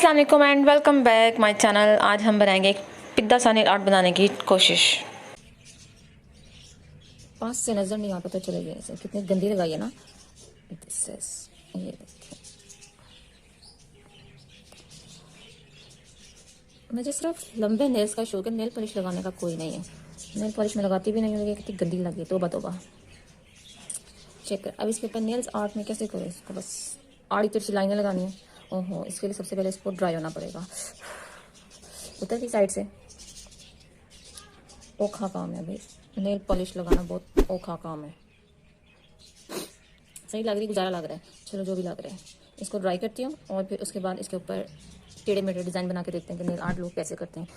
अस्सलाम वालेकुम and welcome back my channel. आज हम बनाएंगे एक पिद्दा सा नेल आर्ट बनाने की कोशिश। पास से नजर नहीं आता तो चले गए ऐसे कितनी गंदी लगाई है ना। ये देखिए, मुझे सिर्फ लंबे नेल्स का शौक है, नेल पॉलिश लगाने का कोई नहीं है। नेल पॉलिश में लगाती भी नहीं हूँ, कितनी गंदी लगी। तोबा तोबा। चेक कर अब इसके ऊपर नेल्स आर्ट में कैसे करो इसको। बस आड़ी तिरछी लाइनें लगानी है। ओहो, इसके लिए सबसे पहले इसको ड्राई होना पड़ेगा उधर की साइड से। औखा काम है भाई, नेल पॉलिश लगाना बहुत औखा काम है। सही लग रही, गुजारा लग रहा है, चलो जो भी लग रहा है। इसको ड्राई करती हूँ और फिर उसके बाद इसके ऊपर टेढ़े मेढ़े डिज़ाइन बना के देखते हैं कि नेल आर्ट लोग कैसे करते हैं।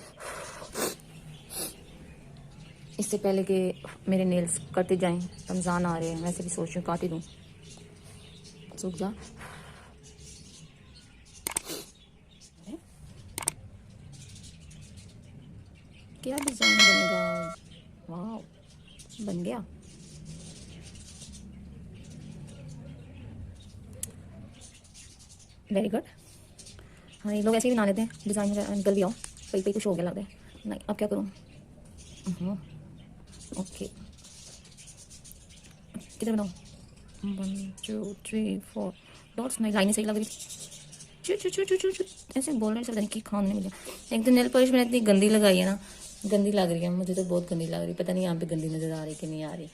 इससे पहले कि मेरे नेल्स कटते जाएं, रमज़ान आ रहे हैं, वैसे भी सोच रही हूँ काट ही दूँ। सूख जा। क्या डिज़ाइन बनेगा। वाह, बन गया। Very good. हाँ, ये लोग ऐसे ही बना लेते हैं डिज़ाइन वगैरह। निकल भी आओ, कहीं पे कुछ हो गया लग रहा है। नहीं, अब क्या करूँ। ओके, किधर बनाऊँ। 1 2 3 4 डॉट्स। नहीं, लाइनें सही लग रही। चू चू चू चू चू चू ऐसे बोलने से नहीं कि खाने मिले। एक तो नेल पॉलिश मैंने इतनी गंदी लगाई है ना, गंदी लग रही है मुझे तो, बहुत गंदी लग रही है। पता नहीं यहाँ पे गंदी नज़र आ रही कि नहीं आ रही।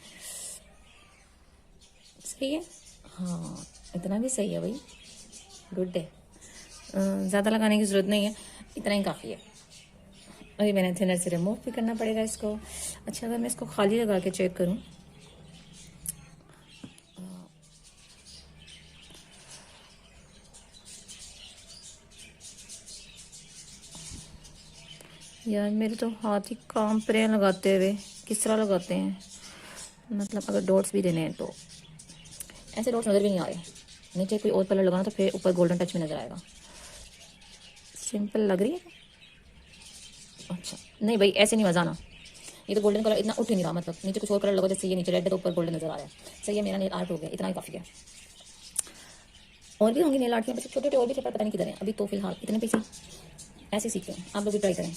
सही है, हाँ इतना भी सही है भाई, गुड है। ज़्यादा लगाने की ज़रूरत नहीं है, इतना ही काफ़ी है। अभी मैंने थिनर से रिमूव भी करना पड़ेगा इसको। अच्छा, अगर मैं इसको खाली लगा के चेक करूँ, यार मेरे तो हाथ ही कांप रहे हैं लगाते हुए। किस तरह लगाते हैं, मतलब अगर डॉट्स भी देने हैं तो ऐसे डॉट्स नज़र भी नहीं आ रहे। नीचे कोई और कलर लगाना तो फिर ऊपर गोल्डन टच में नज़र आएगा। सिंपल लग रही है। अच्छा नहीं भाई, ऐसे नहीं मजा आना। ये तो गोल्डन कलर इतना उठ ही नहीं रहा, मतलब नीचे कुछ और कलर लगा, जैसे ये नीचे रेड है तो ऊपर गोल्डन नजर आ रहा है। सही है, मेरा नेल आर्ट हो गया, इतना ही काफ़ी है। और भी होंगे नेल आर्ट में, बस छोटे छोटे और भी थे, पर पता नहीं किधर है अभी। तो फिलहाल इतने पे ही ऐसे सीखते हैं, आप लोग भी ट्राई करें।